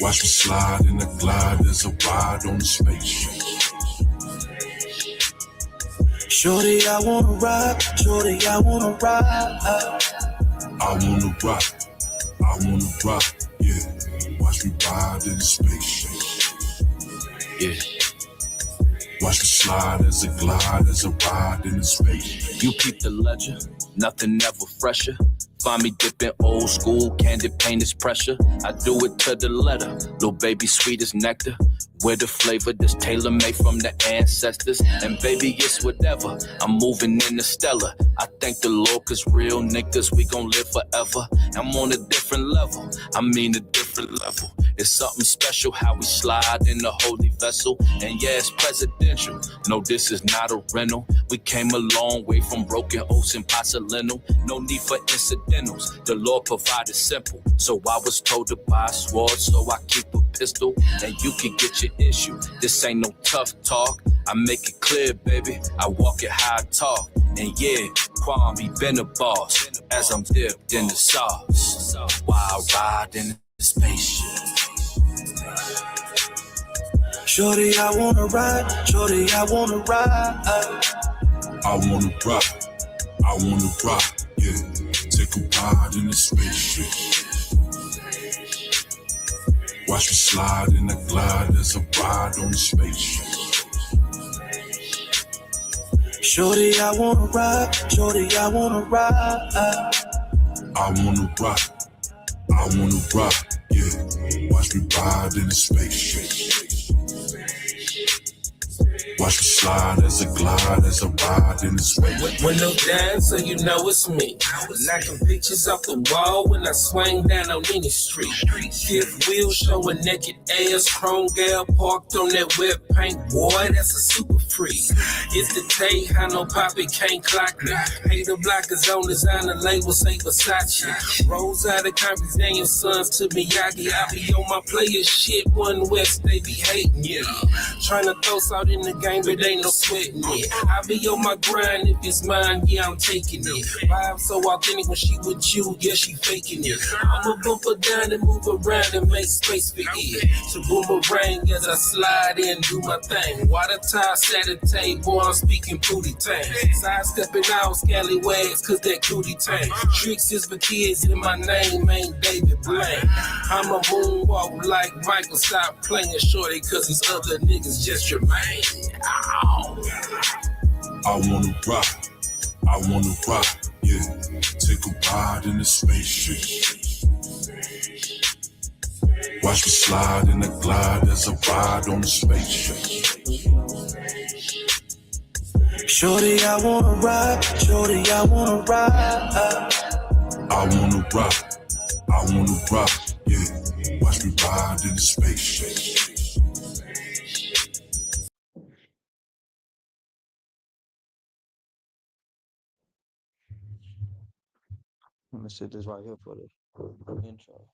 Watch me slide in the glide, there's a ride on the spaceship. Shorty, I wanna ride. Shorty, I wanna ride. I wanna rock. I wanna rock. Yeah. Watch me ride in the spaceship. Yeah. Watch me slide as a glide, as a ride in the space. You peep the ledger, nothing ever fresher. Find me dipping old school, candid paint is pressure. I do it to the letter, little baby sweet as nectar. With a flavor that's tailor-made from the ancestors. And baby, it's whatever, I'm moving in the stellar. I thank the Lord cause real niggas, we gon' live forever. I'm on a different level, I mean a different level. It's something special how we slide in the holy vessel. And yeah, it's presidential, no this is not a rental. We came a long way from broken oats and porcelain. No need for incidentals, the Lord provided simple. So I was told to buy a sword, so I keep a pistol. And you can get your issue, this ain't no tough talk. I make it clear, baby, I walk it how I talk. And yeah, Kwame been a boss, as I'm dipped in the sauce. While I ride in the spaceship. Shorty, I wanna ride. Shorty, I wanna ride. I wanna rock. I wanna rock. Yeah, take a ride in the spaceship. Watch me slide in the glide, there's a ride on the spaceship. Shorty, I wanna ride. Shorty, I wanna ride. I wanna rock. I wanna rock. Yeah, watch me ride in the spaceship. Watch me slide as a glide, as a ride in the space. When no dance, so you know it's me. Knocking pictures off the wall when I swing down on any street. Fifth wheel showing naked ass, chrome gal parked on that wet paint. Boy, that's a super freak. It's the Tejano Poppy, can't clock me. Hater blockers on designer label, say Versace. Rolls out of copies, Daniel Sons to Miyagi. I be on my player shit, one West, they be hating me. Trying to throw salt in the game, but ain't no sweating it. I be on my grind, if it's mine, yeah, I'm taking it. Vibe so authentic when she with you, yeah, she faking it. I'ma bump her down and move around and make space for it. So boomerang as I slide in, do my thing. Water tie, set a table, I'm speaking booty tang. Sidestepping out scallywags, cause that cootie tang. Tricks is for kids, and my name ain't David Blaine. I'm a moonwalk like Michael, stop playing shorty, cause these other niggas just your man. Ow. I wanna rock, I wanna rock, yeah. Take a ride in the spaceship. Watch me slide in the glide, there's a ride on the spaceship. Shorty, I wanna ride. Shorty, I wanna ride. I wanna rock, I wanna rock, yeah. Watch me ride in the spaceship. Let me set this right here for the intro.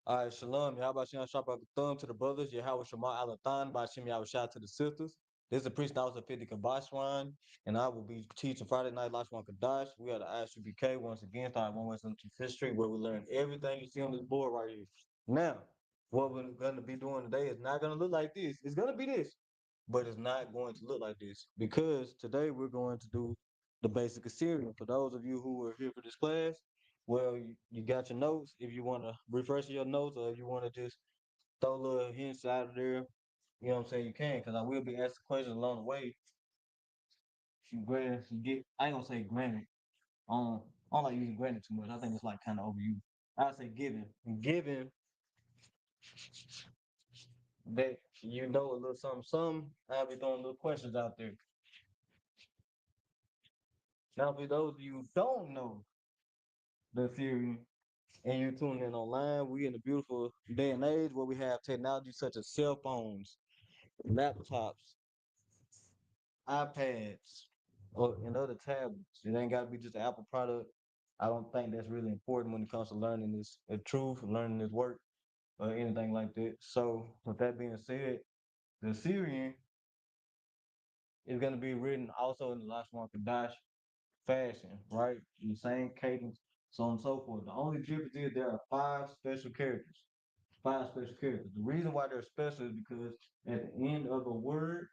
All right, shalom. Yahweh Shem Shabbat the thumb to the brothers. Yahweh Shema Alathan, Bashim Yahweh Shah to the sisters. This is the priest house of 50 Kabashwan, and I will be teaching Friday night Lashawan Qadash. We are the ISUBK once again, starting one West history, where we learn everything you see on this board right here. Now, what we're going to be doing today is not going to look like this. It's going to be this, but it's not going to look like this because today we're going to do the basic Assyrian. For those of you who are here for this class, well, you got your notes. If you want to refresh your notes or if you want to just throw a little hints out of there, you know what I'm saying, you can, because I will be asking questions along the way. You get, I ain't gonna say granted. I don't like using granted too much. I think it's like kind of overused. I say given. Given that you know a little something, I'll be throwing little questions out there. Now, for those of you who don't know the theory, and you're tuning in online, we in a beautiful day and age where we have technology such as cell phones, laptops, iPads, and other tablets. It ain't got to be just an Apple product. I don't think that's really important when it comes to learning this truth, learning this work, or anything like that. So, with that being said, the Syrian is going to be written also in the Lashawan Qadash fashion, right? In the same cadence, so on and so forth. The only difference is there are 5 special characters. five special characters. The reason why they're special is because at the end of a word,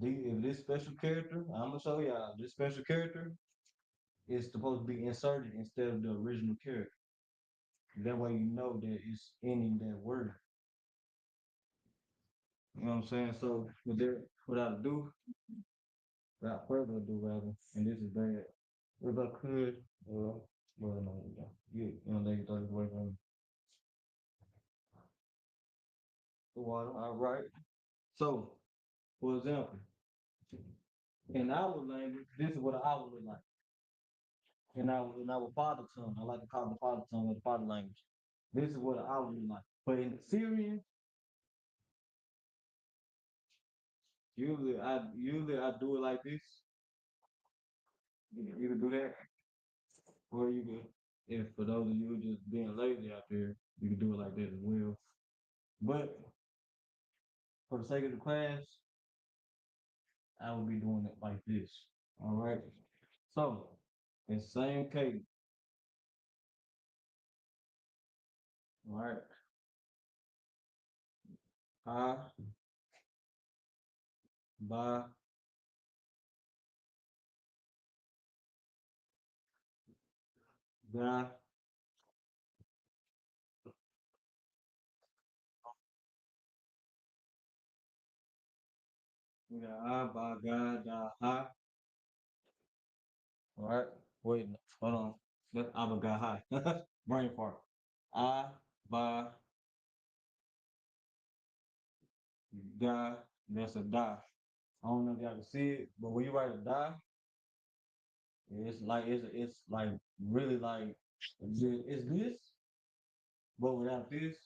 if this special character, I'm gonna show y'all this special character is supposed to be inserted instead of the original character. That way you know that it's ending that word. You know what I'm saying? So without ado, without further ado rather, and this is bad. If I could, well no, they throw this away from the water. All right. So, for example, in our language, this is what I would look like. In our father tongue, I like to call the father tongue or the father language. This is what I would look like. But in Syrian, usually I do it like this. You can either do that, or you can, if for those of you who just being lazy out there, you can do it like that as well. But for the sake of the class, I will be doing it like this. All right. So, in same cadence. All right. Ha, ba, ga. We got ah, ba, ga, da, ha. All right. Wait, hold on. That's aba, ga, ha. Brain fart. Ah, ba, ga. That's a da. I don't know if y'all can see it, but when you write a da, it's like really like it's this, but without this.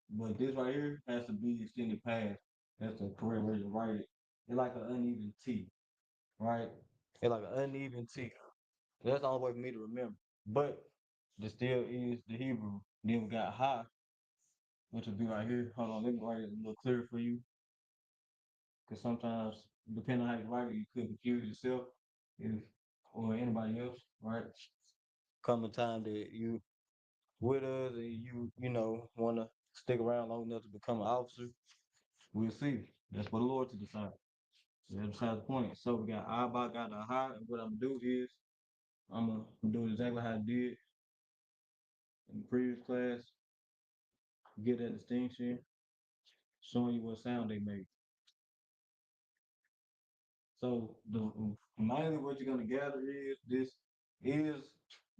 But this right here has to be extended past. That's the correct way to write it. It's like an uneven T, right? It's like an uneven T. That's the only way for me to remember. But there still is the Hebrew. Then we got ha, which will be right here. Hold on, let me write it a little clearer for you. Because sometimes, depending on how you write it, you could confuse yourself if or anybody else, right? Come a time that you with us and you wanna stick around long enough to become an officer, we'll see. That's for the Lord to decide. That's beside the point. So we got Abba, got a high, and what I'm gonna do is I'm gonna do exactly how I did in the previous class, get that distinction, showing you what sound they make. So mainly what you're gonna gather is this is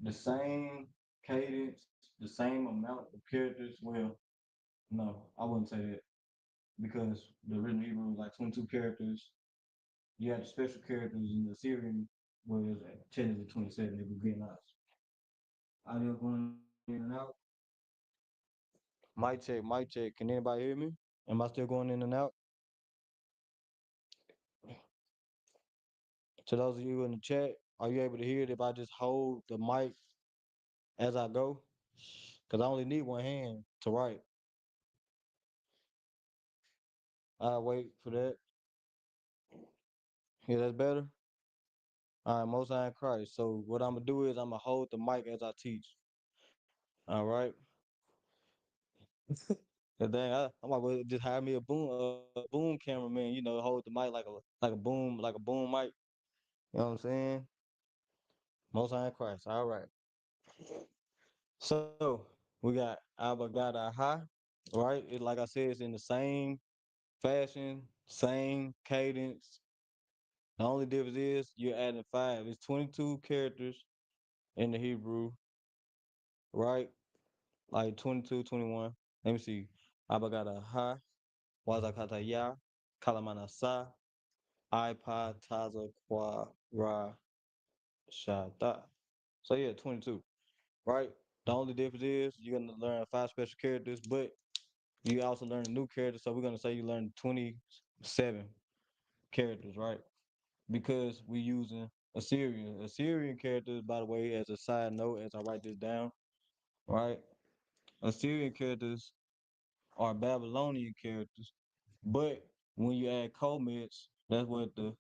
the same cadence, the same amount of characters. Well, no, I wouldn't say that because the written Hebrew is like 22 characters. You have the special characters in the Syrian, where it's technically 27. They be getting us. Audio going in and out. Mic check, mic check. Can anybody hear me? Am I still going in and out? To those of you in the chat, are you able to hear it if I just hold the mic as I go? Because I only need one hand to write. I'll wait for that. Yeah, that's better. All right, most high in Christ. So what I'm gonna do is I'm gonna hold the mic as I teach. All right. And then I might well just hire me a boom cameraman. Hold the mic like a boom mic. You know what I'm saying? Most high in Christ. All right. So we got Abagada High, right? Like I said, it's in the same fashion, same cadence. The only difference is you're adding five. It's 22 characters in the Hebrew, right? Like 22, 21. Let me see. Abagada Ha, Wazakata Ya, Kalamana Sa, iPod, Taza, Kwa, Ra, Shata. So yeah, 22, right? The only difference is you're gonna learn five special characters, but you also learn a new character. So we're gonna say you learn 27 characters, right? Because we're using Assyrian. Assyrian characters, by the way, as a side note, as I write this down, right? Assyrian characters are Babylonian characters, but when you add comets, that's what the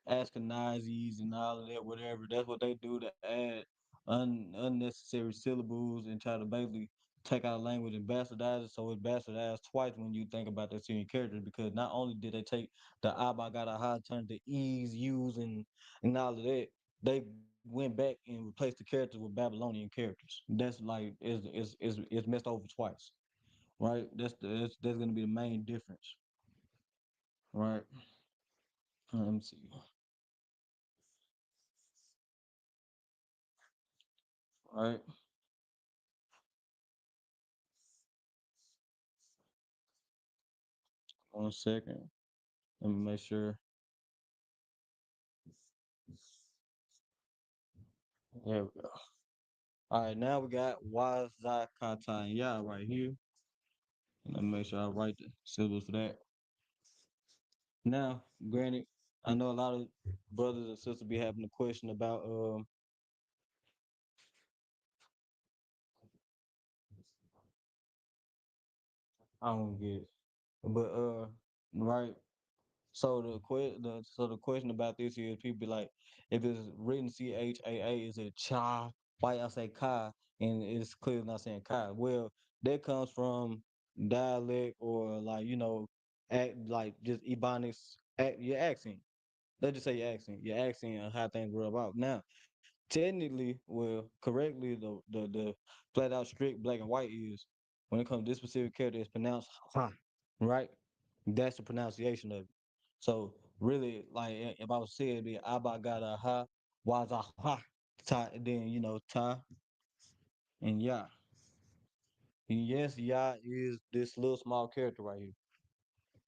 Ashkenazis and all of that, whatever, that's what they do to add unnecessary syllables and try to basically take our language and bastardize it, so it's bastardized twice when you think about the Syrian characters, because not only did they take the Abba Gada Ha, turn to E's, U's, and all of that, they went back and replaced the characters with Babylonian characters. That's like is messed over twice, right? That's gonna be the main difference, right? Let me see, right? 1 second. Let me make sure. There we go. All right, now we got Wazakata Ya right here. Let me make sure I write the syllables for that. Now, granted, I know a lot of brothers and sisters be having a question about I don't get it. But right. So the question about this is people be like, if it's written CHAA, is it cha? Why y'all say ka? And it's clearly not saying ka. Well, that comes from dialect or like, act like just ebonics, your accent. Let's just say your accent and how things were about. Now, technically, well, correctly, the flat out strict black and white is when it comes to this specific character, it's pronounced ha, right? That's the pronunciation of it. So really, like if I was saying it'd be abagada ha, waza ha, ta, then ta and ya. And yes, ya is this little small character right here.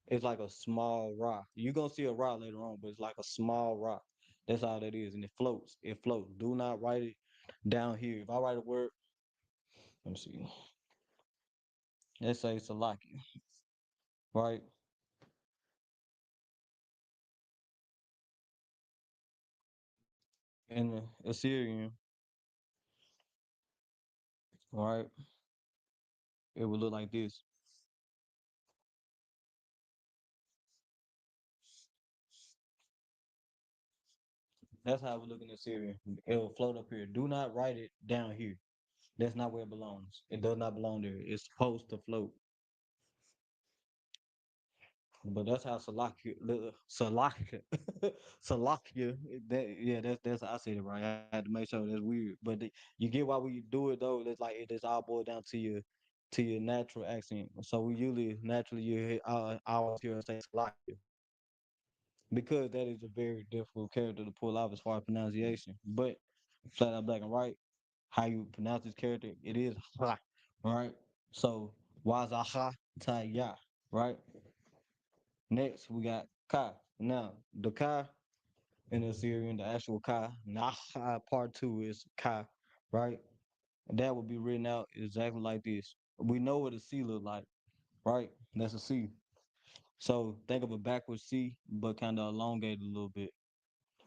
It's like a small rock. You're gonna see a rock later on, but it's like a small rock. That's all that is, and it floats. It floats. Do not write it down here. If I write a word, let me see. Let's say Salaki, right? In the Assyrian, right? It would look like this. That's how it would look in Assyrian. It will float up here. Do not write it down here. That's not where it belongs. It does not belong there. It's supposed to float. But that's how Salakia, Salakia. Yeah, that's how I said it right. I had to make sure that's weird. But you get why we do it though. It's like it is all boiled down to your natural accent. So we usually naturally I always hear us say Salakia because that is a very difficult character to pull off as far as pronunciation. But flat out black and white, how you pronounce this character, it is ha, right? So Wazaha Taya, right? Next, we got Ka. Now, the Ka in the Syrian, the actual Ka, Naha part two is Ka, right? That would be written out exactly like this. We know what a C look like, right? That's a C. So think of a backwards C, but kind of elongated a little bit.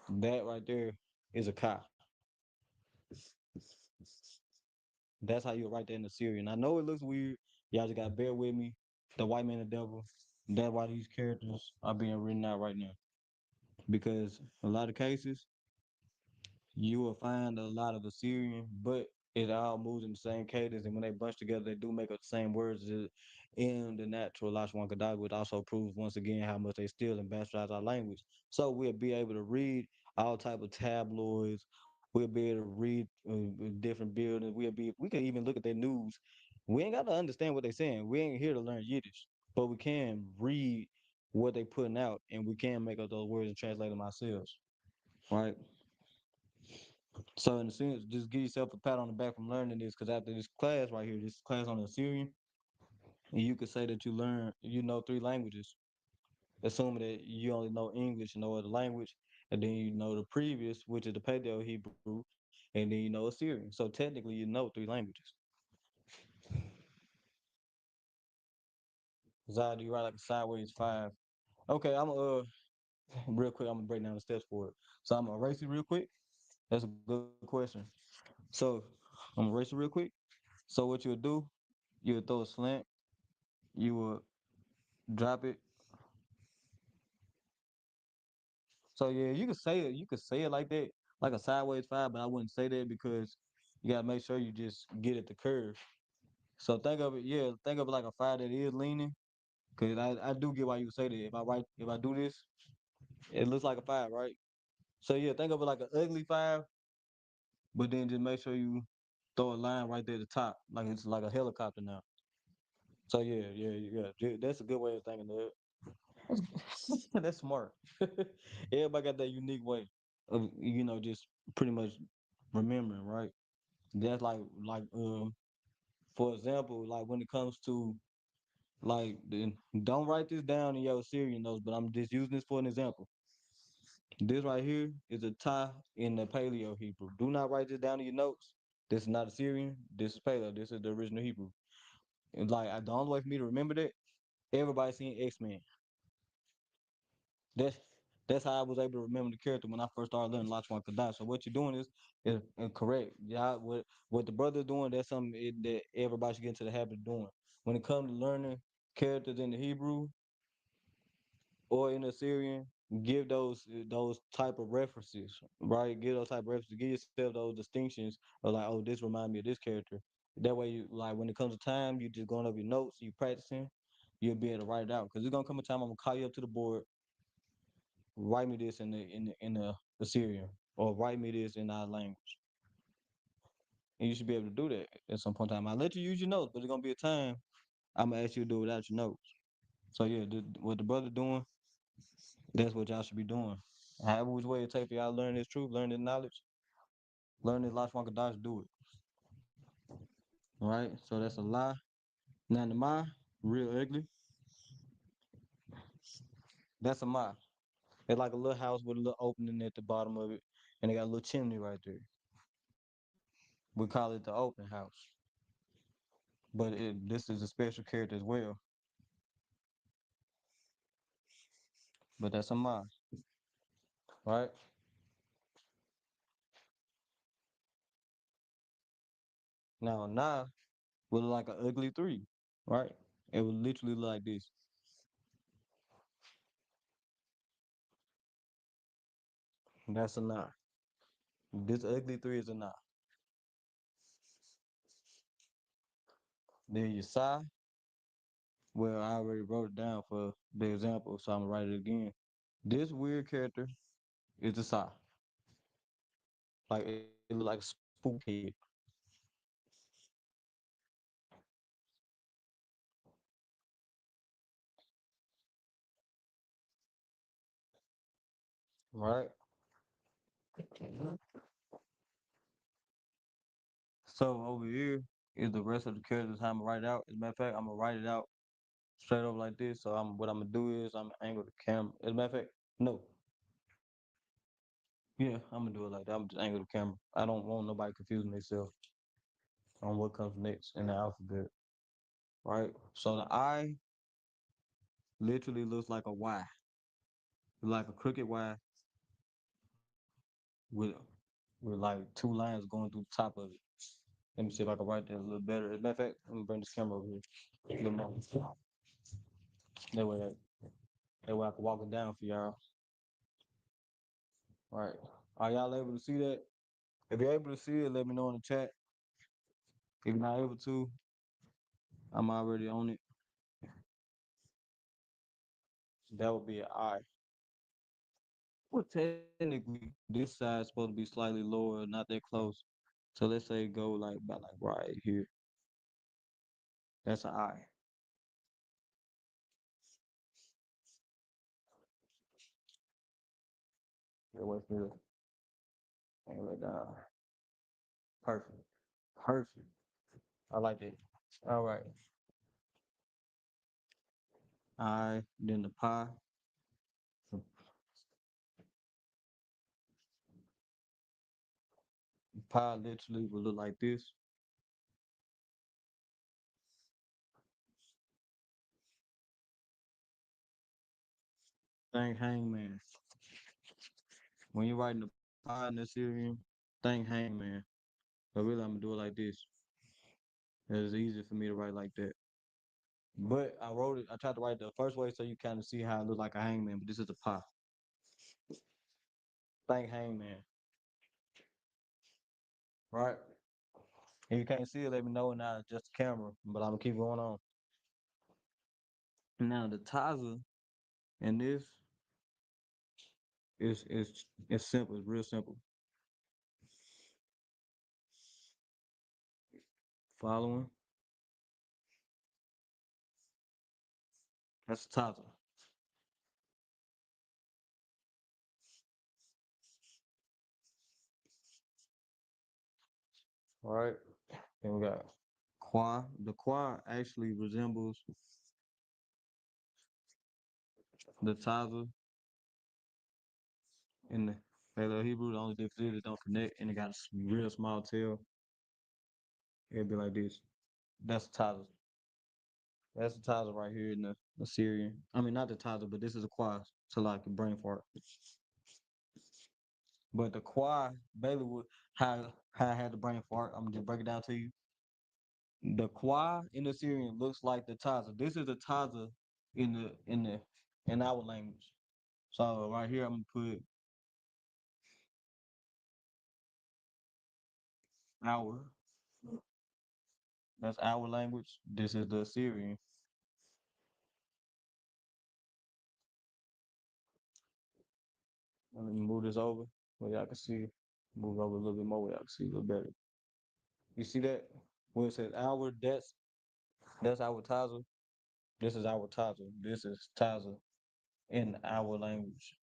That right there is a Ka. That's how you write that in the Syrian. I know it looks weird. Y'all just gotta bear with me. The white man, the devil. That's why these characters are being written out right now. Because a lot of cases, you will find a lot of Assyrian, but it all moves in the same cadence. And when they bunch together, they do make up the same words in the natural Lashawan Qadash, which also proves once again how much they steal and bastardize our language. So we'll be able to read all type of tabloids. We'll be able to read different buildings. We can even look at their news. We ain't got to understand what they're saying. We ain't here to learn Yiddish, but we can read what they putting out, and we can make up those words and translate them ourselves, right? So in a sense, just give yourself a pat on the back from learning this, because after this class right here, this class on the Assyrian, and you could say that you know three languages, assuming that you only know English and no other language, and then you know the previous, which is the Paleo Hebrew, and then you know Assyrian. So technically, you know three languages. Zai, do you write like a sideways five? Okay, I'm real quick. I'm gonna break down the steps for it. So I'm gonna erase it real quick. That's a good question. So I'm gonna erase it real quick. So what you'll do, you'll throw a slant, you will drop it. So yeah, you could say it. You could say it like that, like a sideways five, but I wouldn't say that because you gotta make sure you just get at the curve. So think of it, yeah, think of it like a five that is leaning. Cause I do get why you say that. If I do this, it looks like a five, right? So yeah, think of it like an ugly five, but then just make sure you throw a line right there at the top, like it's like a helicopter now. So that's a good way of thinking of it. That's smart. Everybody got that unique way of just pretty much remembering, right? That's like for example, like when it comes to don't write this down in your Syrian notes, but I'm just using this for an example. This right here is a tie in the Paleo Hebrew. Do not write this down in your notes. This is not a Syrian. This is Paleo. This is the original Hebrew. And the only way for me to remember that, everybody seen X-Men. That's that's how I was able to remember the character when I first started learning Lashawan Qadash. So what you're doing is correct. Yeah, what the brother's doing, that's something that everybody should get into the habit of doing. When it comes to learning characters in the Hebrew or in the Syrian, give those type of references, right? Give those type of references. Give yourself those distinctions of like, oh, this remind me of this character. That way, you like when it comes to time, you just going over your notes, you practicing, you'll be able to write it out. Because there's gonna come a time I'm gonna call you up to the board, write me this in the Assyrian, or write me this in our language. And you should be able to do that at some point in time. I'll let you use your notes, but there's gonna be a time I'm gonna ask you to do it without your notes. So yeah, what the brother doing, that's what y'all should be doing. However which way it take for y'all to learn this truth, learn this knowledge, learn this Lashwan Qadash, do it. Right? So that's a lie. Now the ma, real ugly. That's a ma. It's like a little house with a little opening at the bottom of it, and they got a little chimney right there. We call it the open house. But this is a special character as well. But that's a ma, right? Now would look like an ugly three, right? It would literally look like this. That's a nah. This ugly three is a nah. Then your sigh, well, I already wrote it down for the example, so I'm gonna write it again. This weird character is a sigh. Like it look like a spook head, right? So over here is the rest of the characters. How I'm gonna write it out. As a matter of fact, I'm gonna write it out straight over like this. So what I'm gonna do is I'm gonna angle the camera. As a matter of fact, no, yeah, I'm gonna do it like that. I'm just angle the camera. I don't want nobody confusing themselves on what comes next in the alphabet, right? So the I literally looks like a Y, like a crooked Y with like two lines going through the top of it. Let me see if I can write that a little better. As a matter of fact, I'm gonna bring this camera over here a little more. That way, that way I can walk it down for y'all. Right? Are y'all able to see that? If you're able to see it, let me know in the chat. If you're not able to, I'm already on it. That would be an I. Well, technically, this side's supposed to be slightly lower, not that close. So let's say go like about like right here. That's an I. Yeah, wait for it. Hang it down. Perfect. Perfect. I like it. All right. I then the pie. The pie literally will look like this. Think hangman. When you're writing the pie in the Syrian, think hangman. But really, I'm gonna do it like this. It's easy for me to write like that. But I wrote it. I tried to write it the first way so you kind of see how it looks like a hangman. But this is a pie. Think hangman, right? If you can't see it, let me know, and I adjust the camera. But I'm gonna keep going on. Now the Taza in this is simple. It's real simple. Following. That's the Taza. All right. Then we got Qua. The Qua actually resembles the Taza in the Paleo Hebrew. The only difference is it don't connect, and it got a real small tail. It'd be like this. That's the Taza. That's the Taza right here in the Assyrian. I mean, not the Taza, but this is a Qua, so like a brain fart. But the Qua, Bailey would how I had the brain fart. I'm gonna just break it down to you. The Kwa in the Syrian looks like the Taza. This is the Taza in our language. So right here I'm gonna put our. That's our language. This is the Assyrian. Let me move this over where y'all can see. Move over a little bit more where y'all can see a little better. You see that? When it says our, that's our Taza. This is our Taza. This is Taza in our language.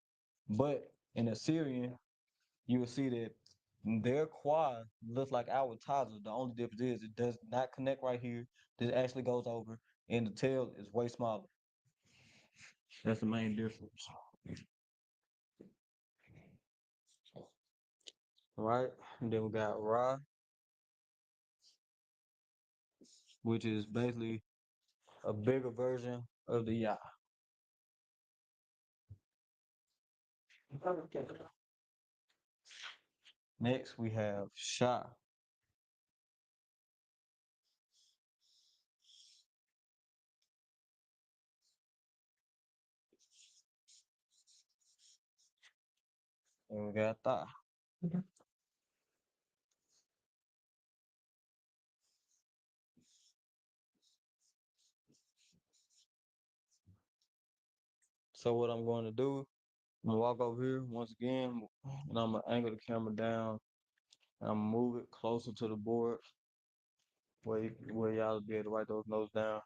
But in Assyrian, you will see that their quad looks like our Taza. The only difference is it does not connect right here. This actually goes over, and the tail is way smaller. That's the main difference. All right, and then we got Ra, which is basically a bigger version of the Ya. Next, we have Sha. And we got Ta. So what I'm going to do, I'm gonna walk over here once again, and I'm gonna angle the camera down. And I'm gonna move it closer to the board where y'all be able to write those notes down.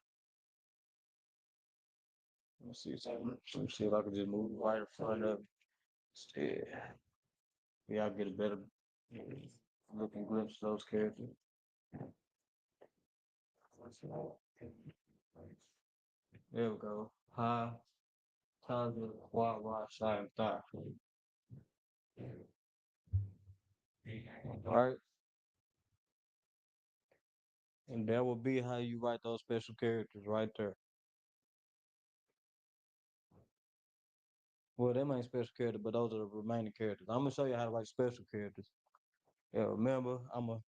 Let's see something. Let me see if I can just move right in front of it. Instead. Y'all get a better looking glimpse of those characters. There we go. Ha, Taza, Wa, Ra, Shai, and Tha. All right. And that will be how you write those special characters right there. Well, them ain't special characters, but those are the remaining characters. I'm gonna show you how to write special characters. Yeah, remember, I'm gonna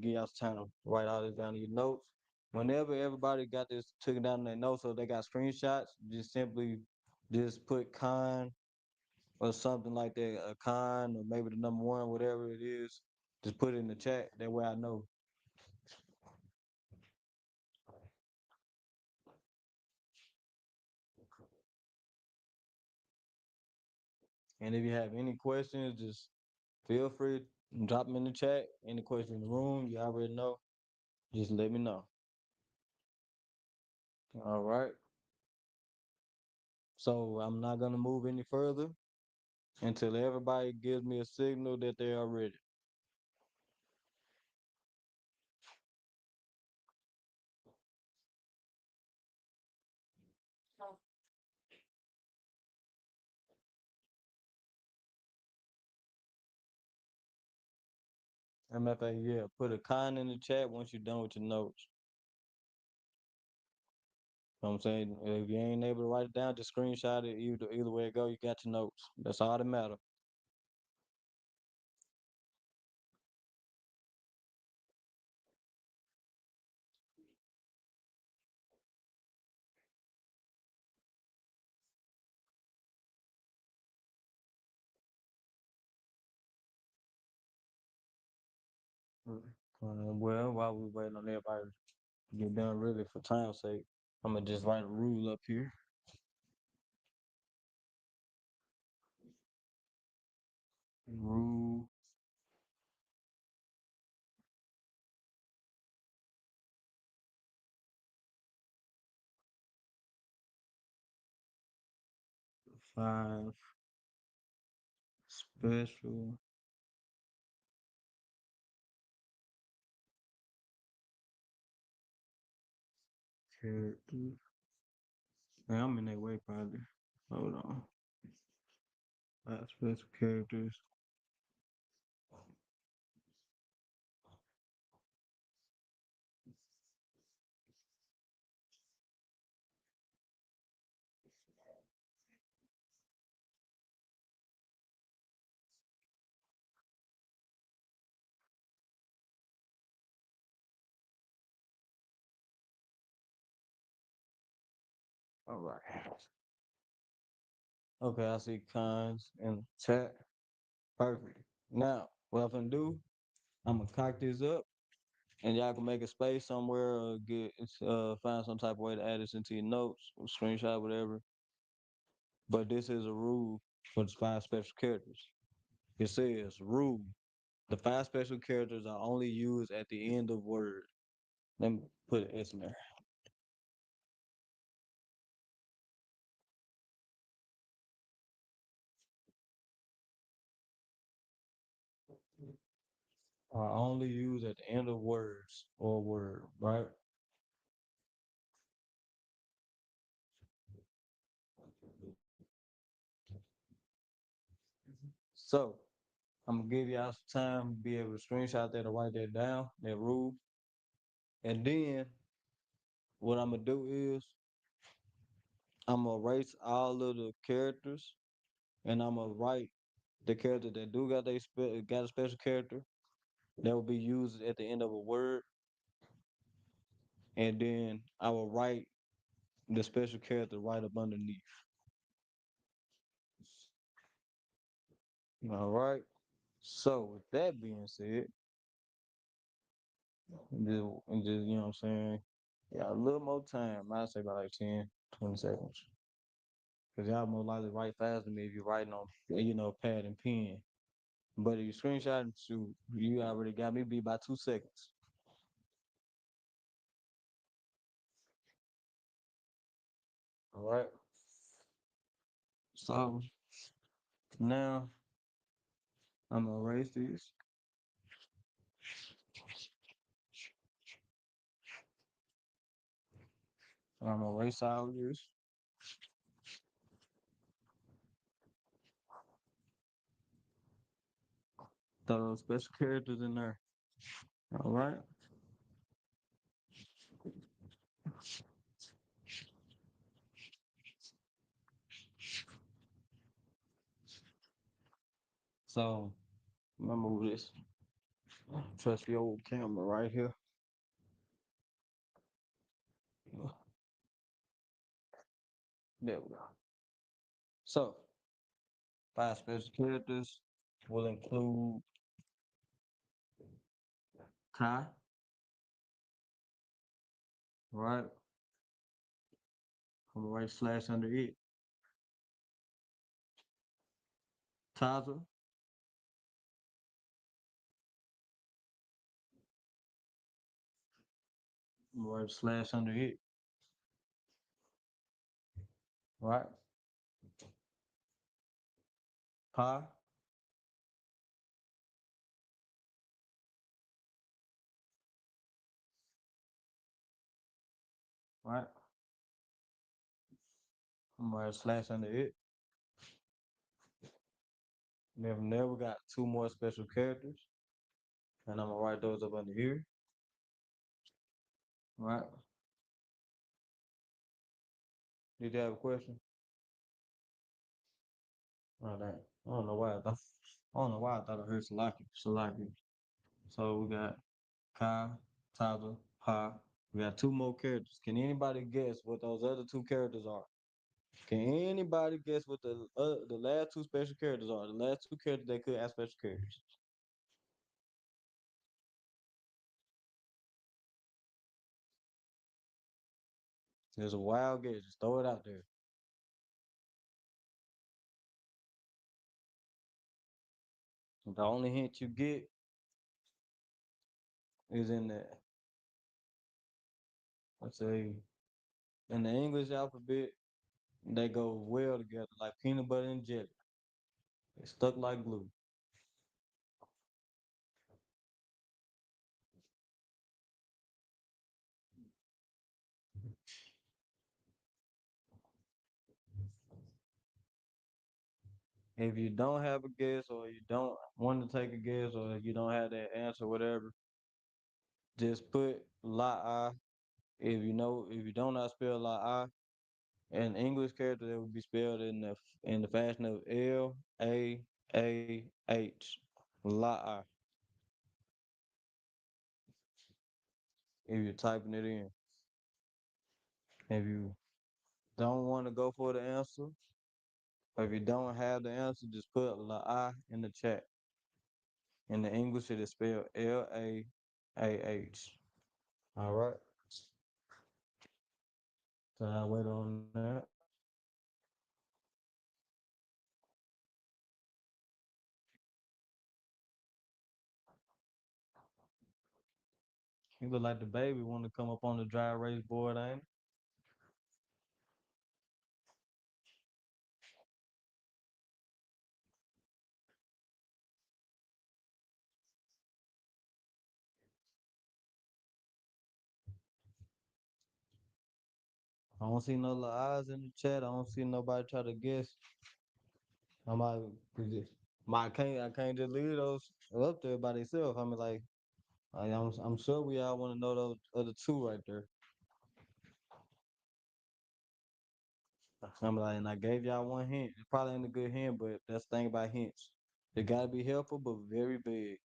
give y'all time to write all this down in your notes. Whenever everybody got this taken down in their notes, so they got screenshots, just simply just put con or something like that, a con or maybe the number one, whatever it is. Just put it in the chat. That way I know. And if you have any questions, just feel free to drop them in the chat. Any questions in the room, you already know. Just let me know. All right. So I'm not gonna move any further until everybody gives me a signal that they are ready. As a matter of fact, yeah, put a con in the chat once you're done with your notes. You know what I'm saying? If you ain't able to write it down, just screenshot it. Either way it go, you got your notes. That's all that matter. Well, while we waiting on everybody to get done, really for time's sake, I'm gonna just write a rule up here. Rule 5 special characters. Man, I'm in that way probably. Hold on. 5 special characters. All right. Okay, I see cons in the chat. Perfect. Now, what I'm gonna do, I'm gonna cock this up, and y'all can make a space somewhere or get find some type of way to add this into your notes, or screenshot, whatever. But this is a rule for the 5 special characters. It says rule: the 5 special characters are only used at the end of words. Let me put an S in there. Are only used at the end of words or word, right? So I'm gonna give y'all some time to be able to screenshot that or write that down, that rule. And then what I'm gonna do is I'm gonna erase all of the characters and I'm gonna write the character that do got got a special character that will be used at the end of a word. And then I will write the special character right up underneath. All right. So with that being said, and just you know what I'm saying, yeah, a little more time. I'd say about like 10, 20 seconds. Because y'all more likely write faster than me if you're writing on, pad and pen. But if you screenshot and shoot, you already got me beat by 2 seconds. All right. So now I'm gonna erase this. I'm gonna erase all of this. Throw those special characters in there. All right. So I'm gonna move this. Trust the old camera right here. There we go. So 5 special characters will include Kai, right? I'm gonna write slash under it. Taza, I'm gonna write slash under it, right? Pi, right? I'm gonna write slash under it. Never got 2 more special characters, and I'm gonna write those up under here, right? Did you have a question? Oh, dang. I don't know why I thought. I don't know why I thought I heard Salaki. Salaki. So we got Kai, Tyler, Pa. We got 2 more characters. Can anybody guess what those other 2 characters are? Can anybody guess what the last 2 special characters are? The last 2 characters that could have special characters. There's a wild guess. Just throw it out there. The only hint you get is in the, let's say, in the English alphabet, they go well together, like peanut butter and jelly. They stuck like glue. If you don't have a guess, or you don't want to take a guess, or you don't have that answer, whatever, just put la I. If you don't know how to spell la I, an English character that would be spelled in the fashion of L-A-A-H. La I. If you're typing it in. If you don't want to go for the answer, or if you don't have the answer, just put la I in the chat. In the English, it is spelled L-A-A-H. All right. So I wait on that. You look like the baby want to come up on the dry erase board, ain't it? I don't see no little eyes in the chat. I don't see nobody try to guess. I might, I can't just leave those up there by themselves. I mean, like, I'm sure we all want to know those other two right there. I'm like, and I gave y'all one hint. It probably ain't a good hint, but that's the thing about hints. They gotta be helpful, but very big.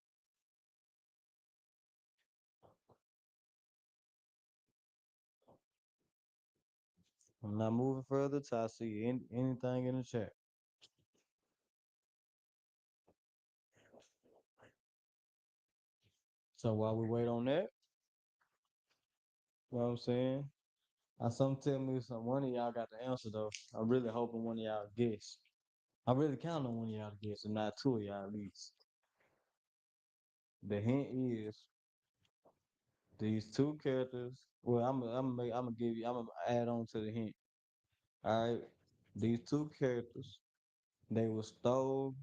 I'm not moving further till I see anything in the chat. So while we wait on that, you know what I'm saying? Some tell me one of y'all got the answer though. I'm really hoping one of y'all guess. I really count on one of y'all to guess, and not two of y'all at least. The hint is these two characters. Well, I'm gonna give you. I'm gonna add on to the hint. All right, these two characters. They were stole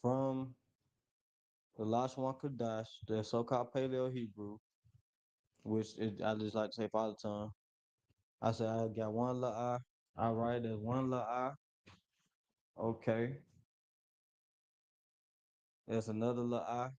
from the Lashawan Qadash, the so-called Paleo Hebrew, which is, I just like to say Father Tongue. I said I got one la I. All right, there's one la I. Okay, there's another la I.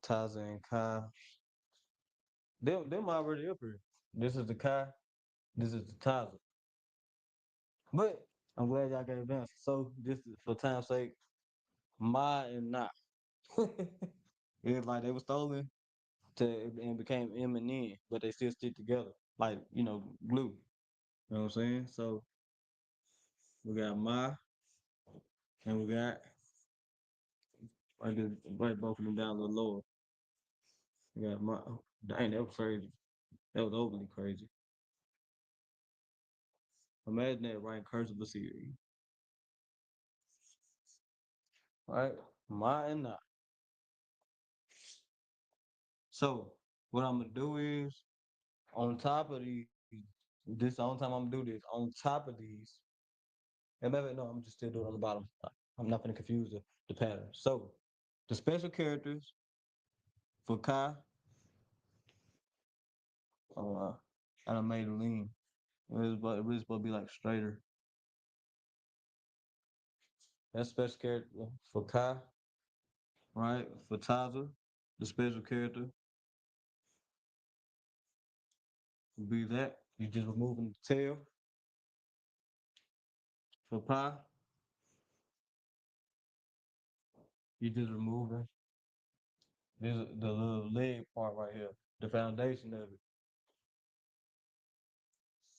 Taza and Kai. Them already up here. This is the Kai. This is the Taza. But I'm glad y'all gave the answer. So this is for time's sake, Ma and Na. It's like they were stolen to and became M and N, but they still stick together. Like, glue. You know what I'm saying? So we got Ma and we got I just write both of them down a little lower. We got Ma. Dang, that was crazy. That was overly crazy. Imagine that writing cursive series. Right? Ma and Na. So what I'm gonna do is on top of these, this the only time I'm gonna do this. On top of these, and maybe no, I'm just still doing it on the bottom. I'm not gonna confuse the pattern. So the special characters for Kai, I done made a lean. It was supposed to be like straighter. That's special character for Kai, right? For Taza, the special character would be that. You just removing the tail. For Pi, you just removing this the little leg part right here, the foundation of it.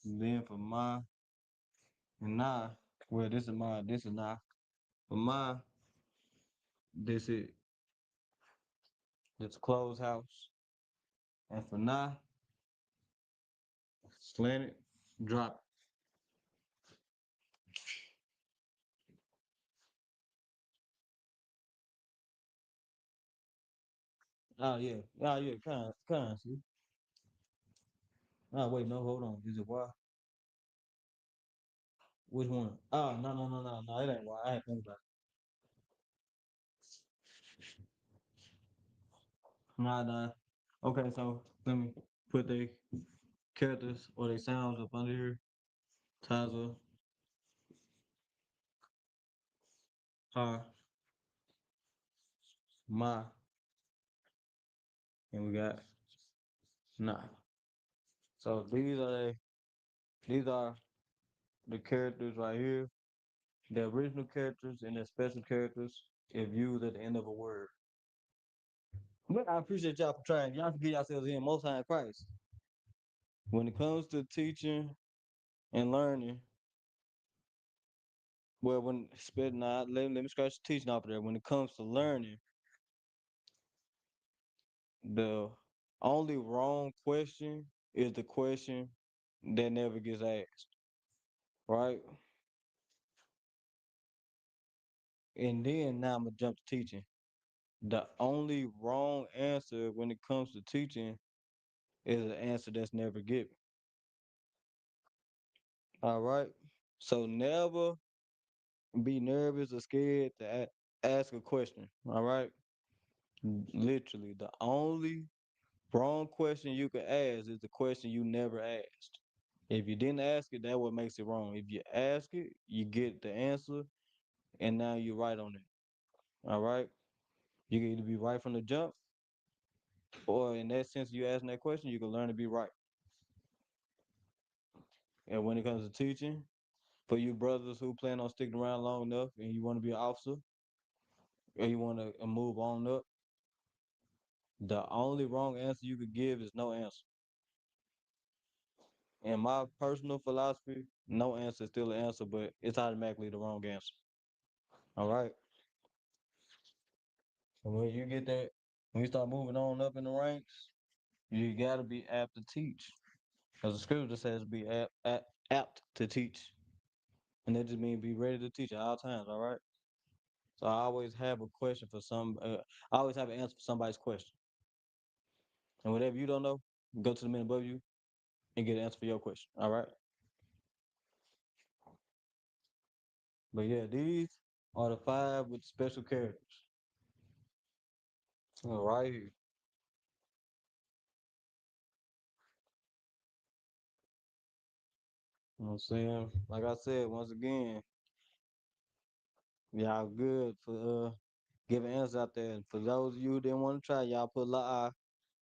Then for my and nah, well, this is my, this is nah. For my, this is this closed house. And for nah, slant it, drop it. Oh yeah, kind, see. Oh wait, no, hold on. Is it why? Which one? Oh no, it ain't why. I ain't think about it. Nah. Okay, so let me put the characters or they sounds up under here. Taza, ha, ma, and we got nah. So these are the characters right here. The original characters and the special characters if used at the end of a word. But I appreciate y'all for trying. Y'all can get yourselves in most high in Christ. When it comes to teaching and learning, well, when spit not let me scratch the teaching off of there. When it comes to learning, the only wrong question is the question that never gets asked, right? And then now I'm gonna jump to teaching. The only wrong answer when it comes to teaching is an answer that's never given. All right. So never be nervous or scared to ask a question. All right. Literally, the only wrong question you can ask is the question you never asked. If you didn't ask it, that's what makes it wrong. If you ask it, you get the answer, and now you're right on it. All right. You can either be right from the jump, or in that sense, you asking that question, you can learn to be right. And when it comes to teaching, for you brothers who plan on sticking around long enough and you want to be an officer or you want to move on up, the only wrong answer you could give is no answer. In my personal philosophy, no answer is still an answer, but it's automatically the wrong answer. All right. And when you get that, when you start moving on up in the ranks, you gotta be apt to teach. Because the scripture says be apt to teach. And that just means be ready to teach at all times, all right? So I always have a question for I always have an answer for somebody's question. And whatever you don't know, go to the man above you and get an answer for your question, all right? But yeah, these are the five with special characters. All right here. You know what I'm saying? Like I said, once again, y'all good for giving answers out there. And for those of you who didn't want to try, y'all put La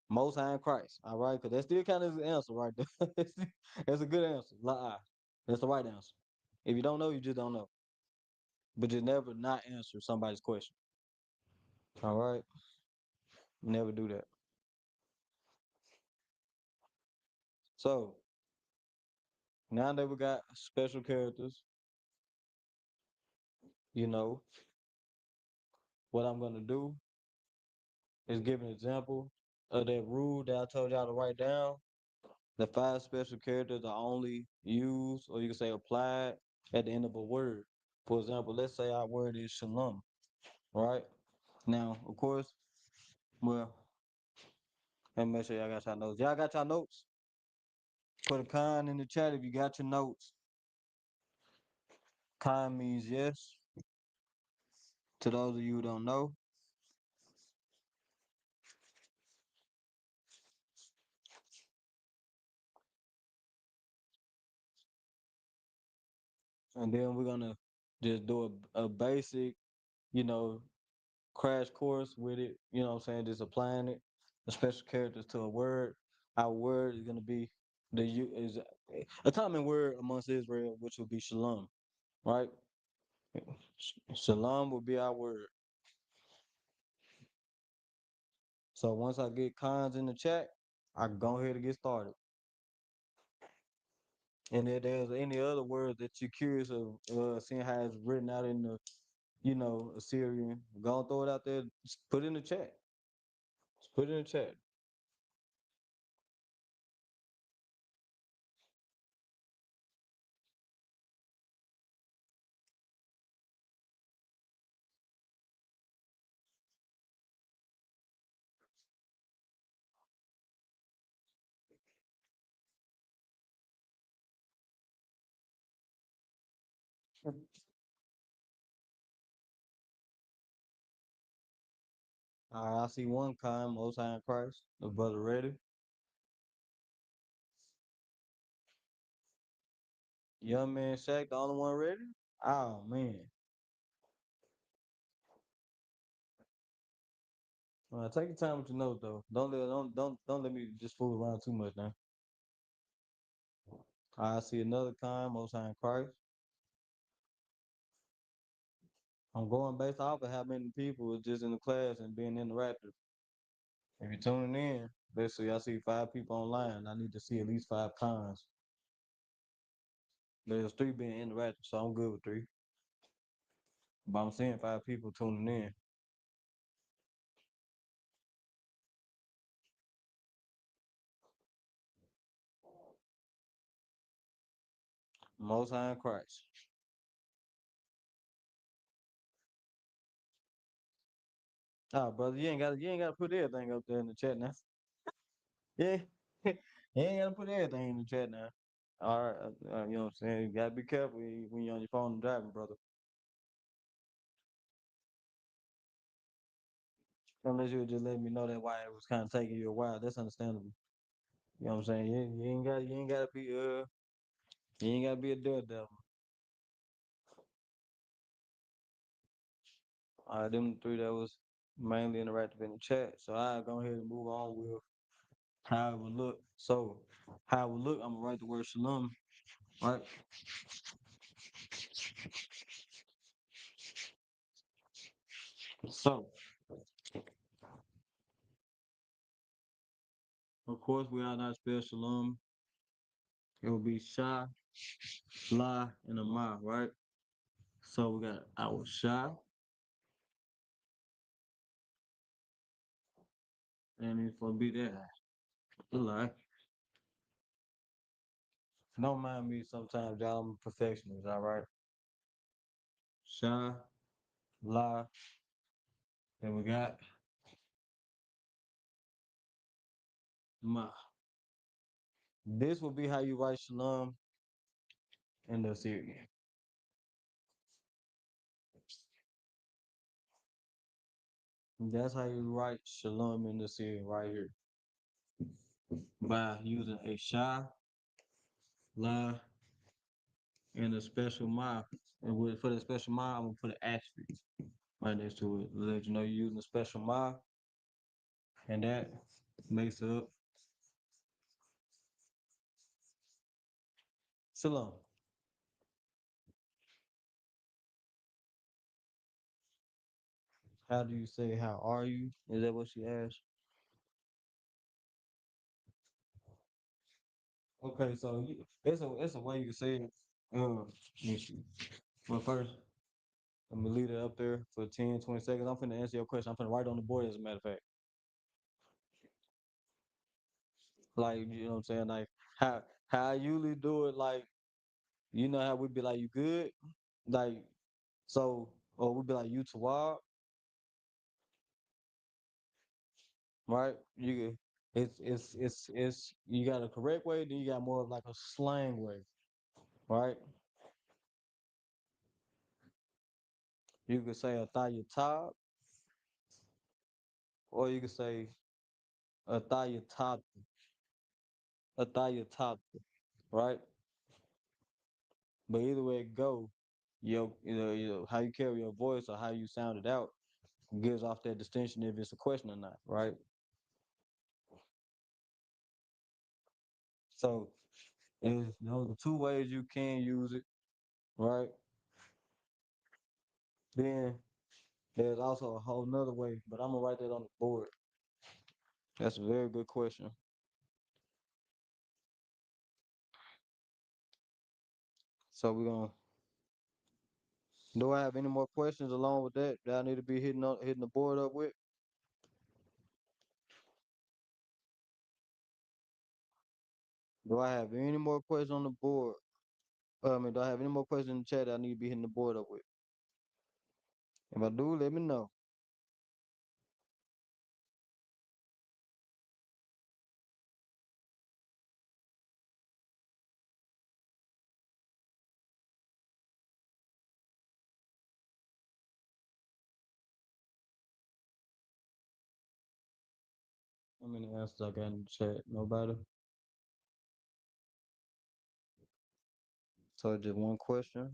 Most High in Christ. All right, because that still kind of is an answer right there. That's a good answer. La That's the right answer. If you don't know, you just don't know. But just never not answer somebody's question. All right? Never do that. So now that we got special characters, you know, what I'm gonna do is give an example of that rule that I told y'all to write down. The five special characters are only used, or you can say applied, at the end of a word. For example, let's say our word is shalom, right? Now, of course, well, let me make sure y'all got your notes. Y'all got your notes? Put a con in the chat if you got your notes. Con means yes. To those of you who don't know, and then we're gonna just do a basic, you know, crash course with it. You know what I'm saying? Just applying it, the special characters to a word. Our word is gonna be is a common word amongst Israel, which will be shalom, right? Shalom will be our word. So once I get cons in the chat, I can go ahead and get started. And if there's any other words that you're curious of seeing how it's written out in the, Assyrian, go and throw it out there. Just put it in the chat. Just put it in the chat. All right, I see one kind, Most High in Christ. The brother ready. Young man Shaq, the only one ready. Oh man. Take your time with your notes though. Don't let me just fool around too much now. I see another kind, Most High in Christ. I'm going based off of how many people is just in the class and being interactive. If you're tuning in, basically I see 5 people online. I need to see at least 5 cons. There's 3 being interactive, so I'm good with 3. But I'm seeing 5 people tuning in. Most High in Christ. Oh, brother, you ain't gotta put everything up there in the chat now. Yeah, you ain't gotta put everything in the chat now. All right, you know what I'm saying. You gotta be careful when you're on your phone and driving, brother. Unless you would just let me know that why it was kind of taking you a while. That's understandable. You know what I'm saying. You ain't gotta be a daredevil. All right, them 3 that was mainly interactive in the chat. So I go ahead and move on with how it would look. So how it would look, I'm gonna write the word shalom, right? So of course we are not spell shalom. It will be sha, la, and a ma, right? So we got our sha, and it's gonna be that. Like, don't mind me sometimes, y'all. I'm a perfectionist, all right? Sha, la, then we got ma. This will be how you write shalom in the Syrian. That's how you write shalom in the Syrian right here. By using a sha, la, and a special ma. And for the special ma, I'm gonna put an asterisk right next to it. Let you know you're using a special ma, and that makes up shalom. How do you say how are you? Is that what she asked? Okay, so it's a way you can say it. Let me see. Well, first, I'm gonna leave it up there for 10, 20 seconds. I'm finna answer your question. I'm finna write on the board as a matter of fact. Like, you know what I'm saying? Like how I usually do it, like, you know how we be like, you good? Like, so, or we be like, you tawab, right? It's you got a correct way, then you got more of like a slang way, right? You could say a tab, or you could say a tab, a tab, right? But either way it go, how you carry your voice or how you sound it out gives off that distinction if it's a question or not, right? So there's those are 2 ways you can use it, right? Then there's also a whole nother way, but I'm gonna write that on the board. That's a very good question. So we're gonna. Do I have any more questions along with that that I need to be hitting the board up with? Do I have any more questions on the board? Do I have any more questions in the chat that I need to be hitting the board up with? If I do, let me know. How many answers I got in the chat? Nobody. So just one question.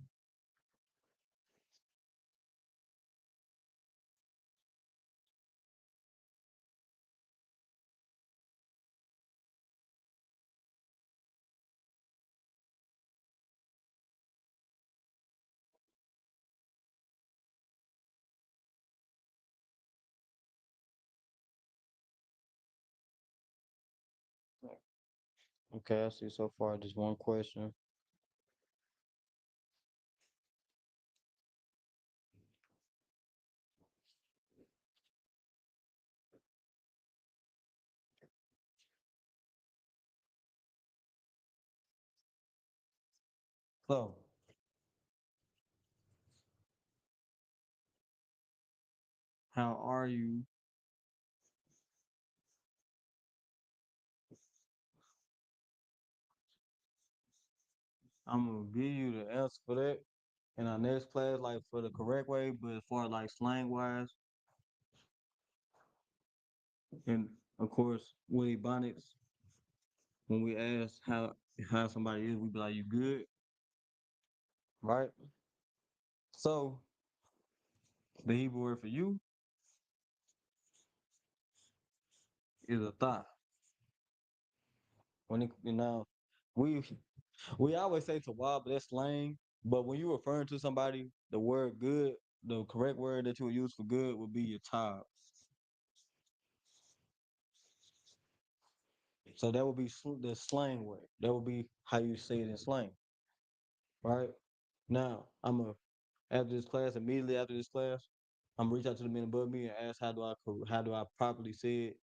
Okay, I see so far just one question. So, how are you? I'm gonna give you the answer for that in our next class, like for the correct way, but as far as like slang wise, and of course with Ebonics, when we ask how somebody is, we be like, you good, right? So the Hebrew word for you is a thigh. When it now we we always say to but that's slang. But when you're referring to somebody, the word good, the correct word that you would use for good would be your child. So that would be the slang word. That would be how you say it in slang, right? Now I'm a after this class, immediately after this class, I'm gonna reach out to the men above me and ask how do I properly say it?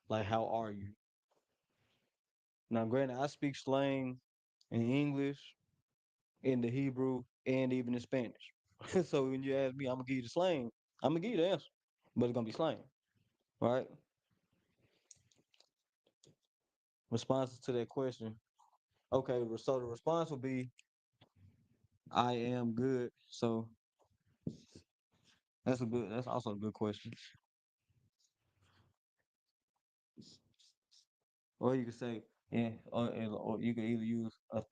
Like how are you? Now, granted, I speak slang in English, in the Hebrew, and even in Spanish. So when you ask me, I'm gonna give you the slang. I'm gonna give you the answer, but it's gonna be slang, right? Responses to that question. Okay, so the response will be, "I am good." So That's also a good question. Or you could say, yeah, or you could either use a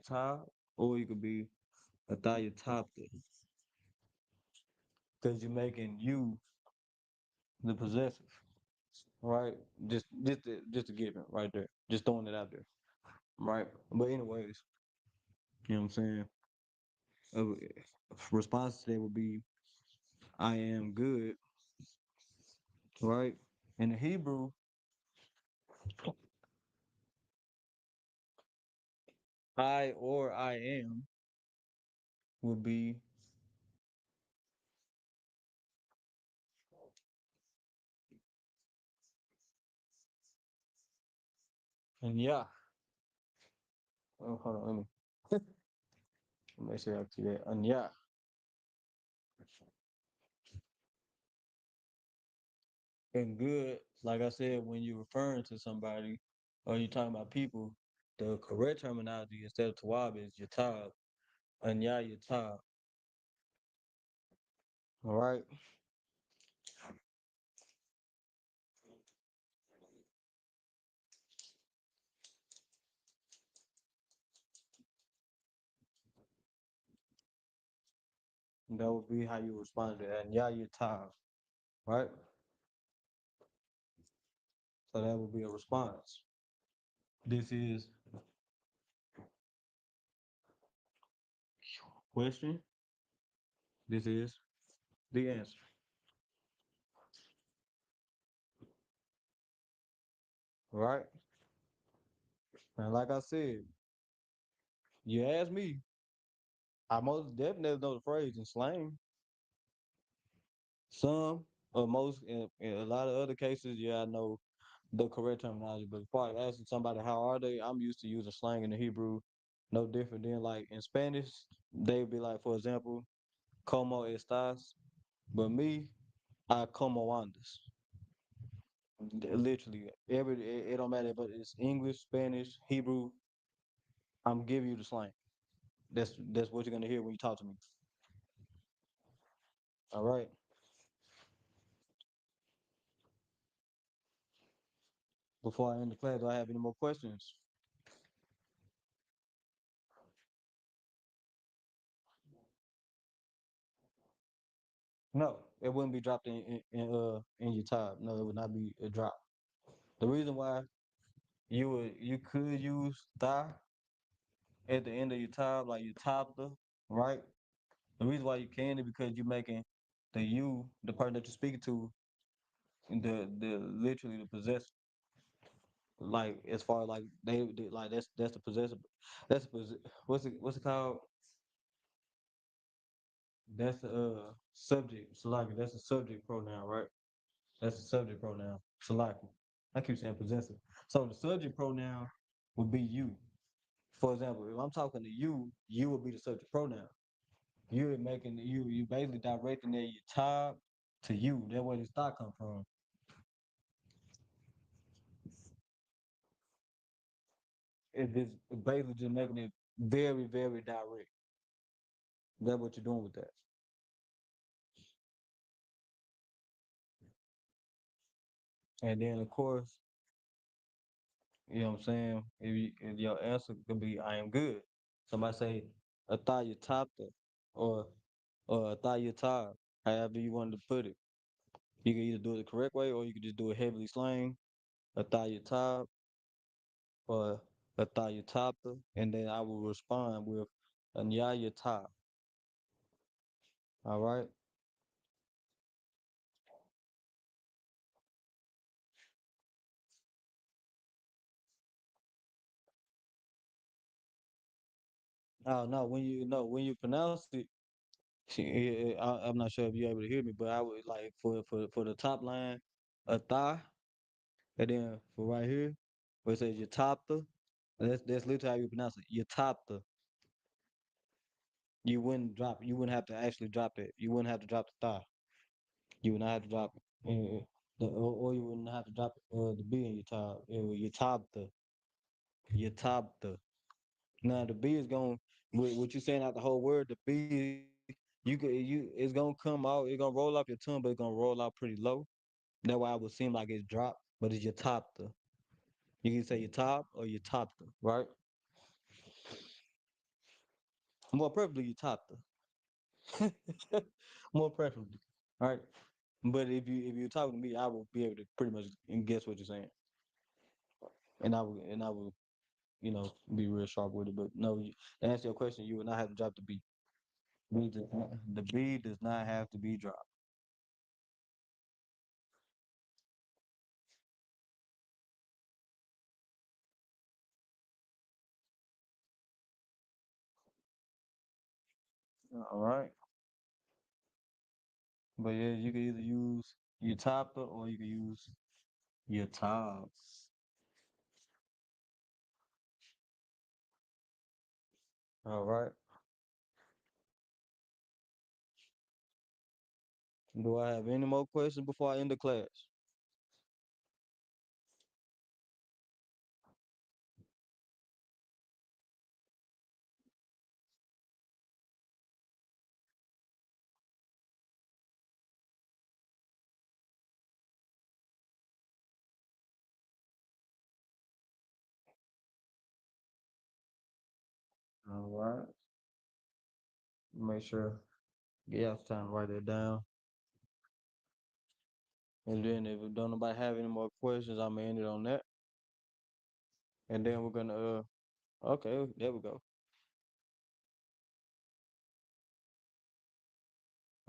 top, or you could be a top, because you're making you the possessive, right? Just to give it right there, just throwing it out there, right? But anyways, you know what I'm saying? A response to that would be, "I am good," right? In the Hebrew, I or I am would be, and yeah. Oh, hold on, let me make sure I see that. And yeah, and good, like I said, when you're referring to somebody or you're talking about people, the correct terminology instead of Tawab is Yatab, and yeah, Yatab. All right, and that would be how you respond to that. And yeah, Yatab, right? So that would be a response. This is question. This is the answer. Right? And like I said, you ask me, I most definitely know the phrase in slang. Some or most in a lot of other cases, yeah, I know the correct terminology. But as far as asking somebody how are they, I'm used to using slang in the Hebrew, no different than like in Spanish. They'd be like, for example, "Como estás?" But me, I como andas. Literally, it don't matter, but it's English, Spanish, Hebrew. I'm giving you the slang. That's what you're gonna hear when you talk to me. All right. Before I end the class, do I have any more questions? No, it wouldn't be dropped in your tab. No, it would not be a drop. The reason why you could use thigh at the end of your tab, like your top the right. The reason why you can is because you're making the you, the person that you're speaking to, the literally the possessor. Like as far as like they like that's the possessor. That's the what's it called? That's the subject. Salaki. That's the subject pronoun, right? That's the subject pronoun. Salaki. I keep saying possessive. So the subject pronoun would be you. For example, if I'm talking to you, you would be the subject pronoun. You're making you basically directing that your top to you. That's where this thought come from. It is basically just making it very, very direct. That's what you're doing with that. And then of course, you know what I'm saying? If your answer could be I am good. Somebody say Ataya Tapta or Ataya Tab, however you wanted to put it. You can either do it the correct way or you could just do it heavily slang, Ataya Tab or Ataya Tapta, and then I will respond with Anyaya Tab. All right. Oh no, when you pronounce it, I'm not sure if you're able to hear me, but I would like for the top line, a thigh, and then for right here, where it says Yatapta, that's literally how you pronounce it. Yatapta. You wouldn't have to actually drop it. You wouldn't have to drop the thigh. You would not have to drop it. Or you wouldn't have to drop the B in your top. Your top the your top the. Now the B is going with what you saying out the whole word. The B it's gonna come out. It's gonna roll off your tongue, but it's gonna roll out pretty low. That's why it would seem like it's dropped, but it's your top the. You can say your top or your top the, right? More preferably your top the. More preferably, right? But if you're talking to me, I will be able to pretty much guess what you're saying, and I will be real sharp with it. But no, to answer your question, you will not have to drop the B. The B does not have to be dropped. All right. But yeah, you can either use your topper or you can use your top. All right. Do I have any more questions before I end the class? All right. Make sure get out time to write that down. And then if don't nobody have any more questions, I'm gonna end it on that. And then we're gonna okay, there we go.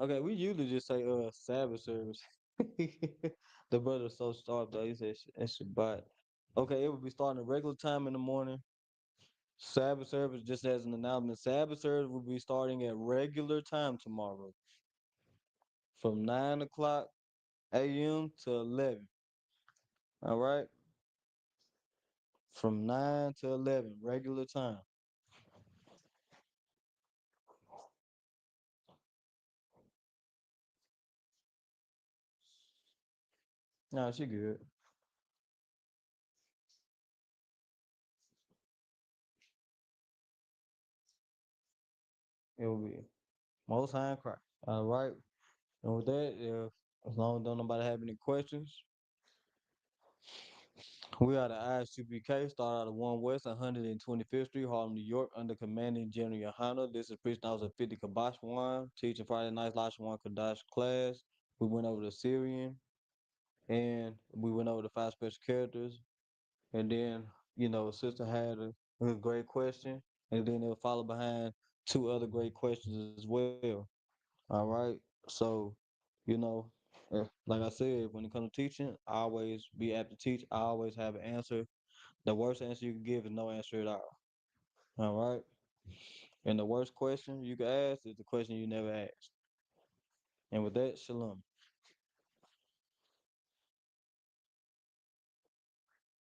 Okay, we usually just say Sabbath service. The brother's so sharp though. He said it's Shabbat. Okay, it would be starting at regular time in the morning, Sabbath service, just as an announcement, Sabbath service will be starting at regular time tomorrow from 9 o'clock a.m. to 11. All right, from 9 to 11, regular time. Nah, she good. It will be most high in Christ. All right, and with that, if as long as don't nobody have any questions, we are the ISUPK, start out of 1 West, 125th Street, Harlem, New York, under commanding General Yohana. This is Priest Officer 50 Kabash one, teaching Friday night Lashawan Qadash class. We went over the Syrian and we went over the 5 special characters. And then, sister had a great question, and then it'll follow behind 2 other great questions as well. All right. So, you know, like I said, when it comes to teaching, I always be apt to teach. I always have an answer. The worst answer you can give is no answer at all. All right. And the worst question you can ask is the question you never asked. And with that, shalom.